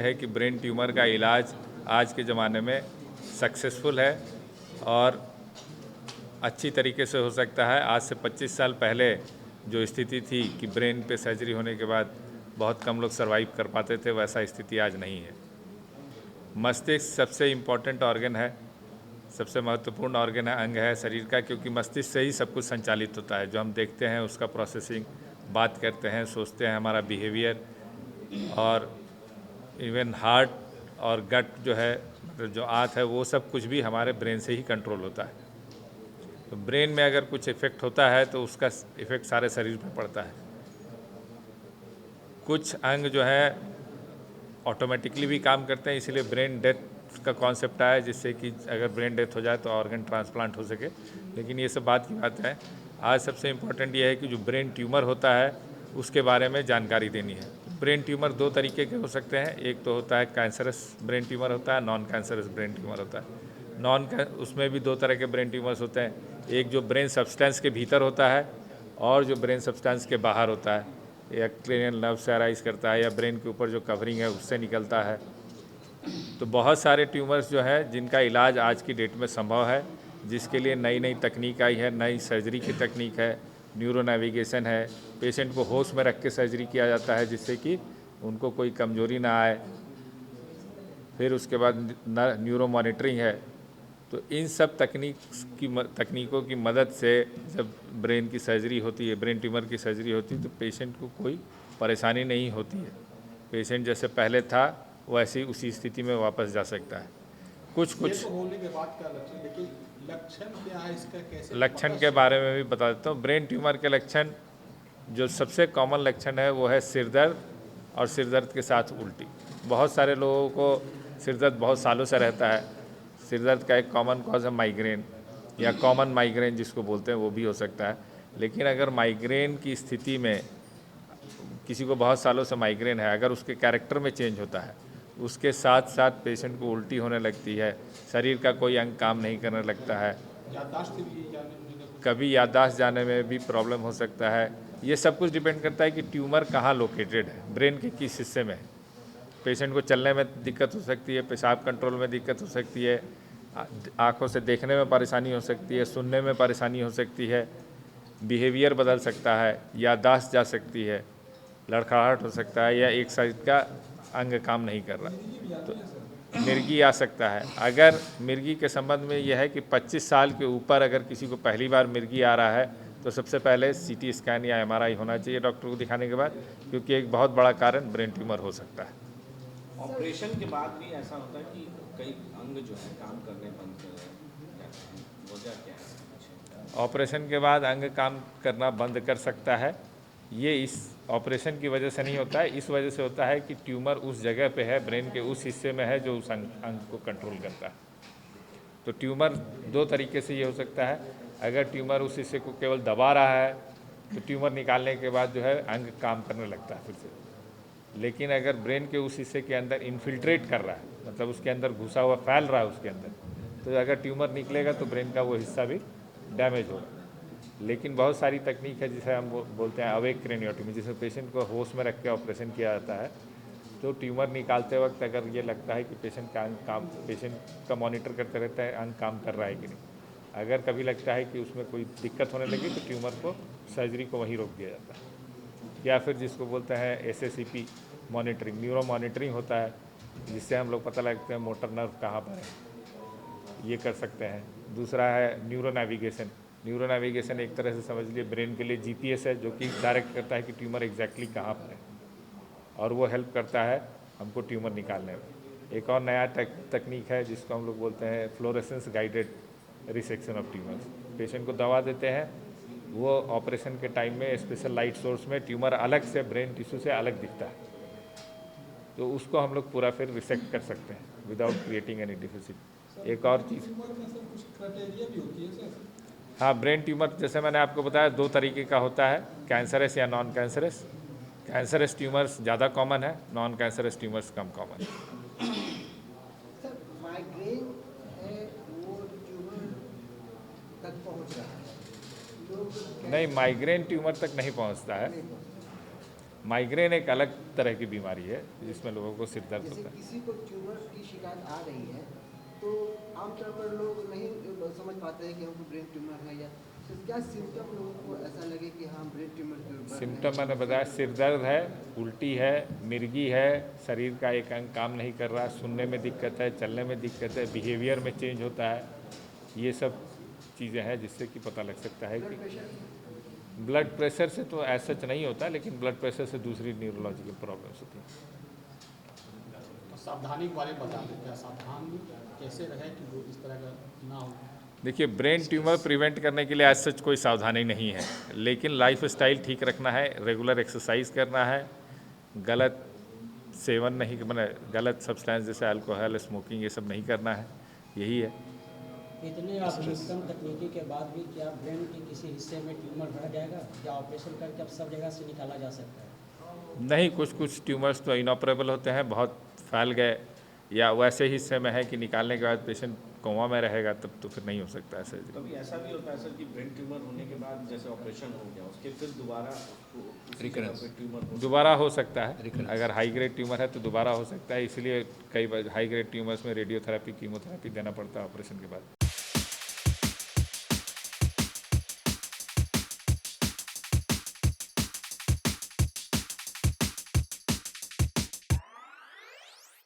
है कि brain tumour का इलाज आज के ज़माने में सक्सेसफुल है और अच्छी तरीके से हो सकता है। आज से 25 साल पहले जो स्थिति थी कि ब्रेन पे सर्जरी होने के बाद बहुत कम लोग सर्वाइव कर पाते थे, वैसा स्थिति आज नहीं है। मस्तिष्क सबसे इम्पॉर्टेंट ऑर्गन है, सबसे महत्वपूर्ण ऑर्गन है, अंग है शरीर का, क्योंकि मस्तिष्क से ही सब कुछ संचालित होता है। जो हम देखते हैं उसका प्रोसेसिंग, बात करते हैं, सोचते हैं, हमारा बिहेवियर और इवन हार्ट और गट जो है, मतलब जो आँत है, वो सब कुछ भी हमारे ब्रेन से ही कंट्रोल होता है। तो ब्रेन में अगर कुछ इफ़ेक्ट होता है तो उसका इफ़ेक्ट सारे शरीर पर पड़ता है। कुछ अंग जो है ऑटोमेटिकली भी काम करते हैं, इसीलिए ब्रेन डेथ का कॉन्सेप्ट आया, जिससे कि अगर ब्रेन डेथ हो जाए तो ऑर्गन ट्रांसप्लांट हो सके। लेकिन ये सब बात की बात है। आज सबसे इम्पोर्टेंट ये है कि जो ब्रेन ट्यूमर होता है उसके बारे में जानकारी देनी है। ब्रेन ट्यूमर दो तरीके के हो सकते हैं। एक तो होता है कैंसरस ब्रेन ट्यूमर होता है, नॉन कैंसरस ब्रेन ट्यूमर होता है। उसमें भी दो तरह के ब्रेन ट्यूमर्स होते हैं। एक जो ब्रेन सब्सटेंस के भीतर होता है और जो ब्रेन सब्सटेंस के बाहर होता है, या क्रेनियल नर्व से अराइज करता है या ब्रेन के ऊपर जो कवरिंग है उससे निकलता है। तो बहुत सारे ट्यूमर्स जो है जिनका इलाज आज की डेट में संभव है, जिसके लिए नई नई तकनीक आई है, नई सर्जरी की तकनीक है, न्यूरो नेविगेशन है। पेशेंट को होश में रख के सर्जरी किया जाता है जिससे कि उनको कोई कमजोरी ना आए। फिर उसके बाद न्यूरो मॉनिटरिंग है। तो इन सब तकनीकों की मदद से जब ब्रेन की सर्जरी होती है, ब्रेन ट्यूमर की सर्जरी होती है, तो पेशेंट को कोई परेशानी नहीं होती है। पेशेंट जैसे पहले था वैसे ही उसी स्थिति में वापस जा सकता है। कुछ ये तो होने के बाद का लक्षण, लेकिन लक्षण क्या है इसका, कैसे लक्षण के बारे में भी बता देता हूँ। ब्रेन ट्यूमर के लक्षण, जो सबसे कॉमन लक्षण है वो है सिरदर्द और सिरदर्द के साथ उल्टी। बहुत सारे लोगों को सिरदर्द बहुत सालों से रहता है। सिरदर्द का एक कॉमन कॉज है माइग्रेन, या कॉमन माइग्रेन जिसको बोलते हैं, वो भी हो सकता है। लेकिन अगर माइग्रेन की स्थिति में किसी को बहुत सालों से माइग्रेन है, अगर उसके कैरेक्टर में चेंज होता है, उसके साथ साथ पेशेंट को उल्टी होने लगती है, शरीर का कोई अंग काम नहीं करने लगता है, याददाश्त भी जाने होने का कुछ, कभी याददाश्त जाने में भी प्रॉब्लम हो सकता है। ये सब कुछ डिपेंड करता है कि ट्यूमर कहाँ लोकेटेड है, ब्रेन के किस हिस्से में है। पेशेंट को चलने में दिक्कत हो सकती है, पेशाब कंट्रोल में दिक्कत हो सकती है, आँखों से देखने में परेशानी हो सकती है, सुनने में परेशानी हो सकती है, बिहेवियर बदल सकता है, याददाश्त जा सकती है, लड़खड़ाहट हो सकता है, या एक साइड का अंग काम नहीं कर रहा, तो मिर्गी आ सकता है। अगर मिर्गी के संबंध में यह है कि 25 साल के ऊपर अगर किसी को पहली बार मिर्गी आ रहा है तो सबसे पहले सीटी स्कैन या एमआरआई होना चाहिए डॉक्टर को दिखाने के बाद, क्योंकि एक बहुत बड़ा कारण ब्रेन ट्यूमर हो सकता है। ऑपरेशन के बाद भी ऐसा होता है कि कई अंग जो है काम करने बंद कर जाते हैं, वजह क्या है? ऑपरेशन के बाद अंग काम करना बंद कर सकता है। ये इस ऑपरेशन की वजह से नहीं होता है, इस वजह से होता है कि ट्यूमर उस जगह पे है, ब्रेन के उस हिस्से में है जो उस अंग को कंट्रोल करता है। तो ट्यूमर दो तरीके से ये हो सकता है। अगर ट्यूमर उस हिस्से को केवल दबा रहा है तो ट्यूमर निकालने के बाद जो है अंग काम करने लगता है फिर से। लेकिन अगर ब्रेन के उस हिस्से के अंदर इन्फिल्ट्रेट कर रहा है, मतलब उसके अंदर घुसा हुआ फैल रहा है उसके अंदर, तो अगर ट्यूमर निकलेगा तो ब्रेन का वो हिस्सा भी डैमेज होगा। लेकिन बहुत सारी तकनीक है जिसे हम बोलते हैं अवेक क्रेनियोटमी, जिसमें पेशेंट को होश में रख के ऑपरेशन किया जाता है। तो ट्यूमर निकालते वक्त अगर ये लगता है कि पेशेंट का मॉनिटर करते रहता है अंग काम कर रहा है कि नहीं, अगर कभी लगता है कि उसमें कोई दिक्कत होने लगी तो ट्यूमर को, सर्जरी को वहीं रोक दिया जाता है। या फिर जिसको बोलते हैं SSEP मॉनिटरिंग, न्यूरो मॉनिटरिंग होता है, जिससे हम लोग पता लगते हैं मोटर नर्व कहाँ पर है, ये कर सकते हैं। दूसरा है न्यूरो नेविगेशन। न्यूरो नेविगेशन एक तरह से समझ लिए ब्रेन के लिए GPS है, जो कि डायरेक्ट करता है कि ट्यूमर एग्जैक्टली कहाँ पर है, और वो हेल्प करता है हमको ट्यूमर निकालने में। एक और नया तकनीक है जिसको हम लोग बोलते हैं fluorescence guided resection of tumours. Patient को दवा देते हैं, वो ऑपरेशन के टाइम में स्पेशल लाइट सोर्स में ट्यूमर अलग से ब्रेन टिश्यू से अलग दिखता है, तो उसको हम लोग पूरा फिर रिसेक्ट कर सकते हैं विदाउट क्रिएटिंग एनी डिफिसिट। एक और चीज़, हाँ, ब्रेन ट्यूमर जैसे मैंने आपको बताया दो तरीके का होता है, कैंसरस या नॉन कैंसरस। कैंसरस ट्यूमर्स ज़्यादा कॉमन है, नॉन कैंसरस ट्यूमर्स कम कॉमन है। सर, माइग्रेन है वो ट्यूमर तक पहुंच रहा है, लोग नहीं, माइग्रेन ट्यूमर तक नहीं पहुंचता है। माइग्रेन एक अलग तरह की बीमारी है जिसमें लोगों को सिर दर्द जैसे होता है। किसी को ट्यूमर की शिकायत आ रही है तो आमतौर पर लोग नहीं समझ पाते हैं कि हमको ब्रेन ट्यूमर है, या तो क्या सिम्टम लोगों को ऐसा लगे कि हाँ ब्रेन ट्यूमर सिम्टम मैंने बताया, सिर दर्द है, उल्टी है, मिर्गी है, शरीर का एक अंग काम नहीं कर रहा, सुनने में दिक्कत है, चलने में दिक्कत है, बिहेवियर में चेंज होता है, ये सब चीज़ें हैं जिससे कि पता लग सकता है कि ब्लड प्रेशर से तो ऐसा सच नहीं होता, लेकिन ब्लड प्रेशर से दूसरी न्यूरोलॉजिकल प्रॉब्लम्स होती हैं। तो सावधानी के बारे में बता दें, क्या सावधान कैसे रहे कि वो इस तरह का ना हो? देखिए, ब्रेन ट्यूमर प्रिवेंट करने के लिए आज सच कोई सावधानी नहीं है, लेकिन लाइफ स्टाइल ठीक रखना है, रेगुलर एक्सरसाइज करना है, गलत सेवन नहीं, मैंने गलत सब्सटेंस जैसे अल्कोहल, स्मोकिंग, ये सब नहीं करना है, यही है। इतने आधुनिकतम तकनीकी के बाद भी क्या ब्रेन के किसी हिस्से में ट्यूमर बढ़ जाएगा, या ऑपरेशन करके अब सब जगह से निकाला जा सकता है? नहीं, कुछ कुछ ट्यूमर्स तो इनऑपरेबल होते हैं, बहुत फैल गए या वैसे हिस्से में है कि निकालने के बाद पेशेंट कोमा में रहेगा, तब तो फिर नहीं हो सकता ऐसे। कभी ऐसा भी होता है सर कि ब्रेन ट्यूमर होने के बाद जैसे ऑपरेशन हो गया उसके फिर दोबारा Recurrence. ट्यूमर हो दोबारा हो सकता है, अगर हाई ग्रेड ट्यूमर है तो दोबारा हो सकता है, इसलिए कई बार हाई ग्रेड ट्यूमर्स में रेडियोथेरेपी, कीमोथेरेपी देना पड़ता है ऑपरेशन के बाद।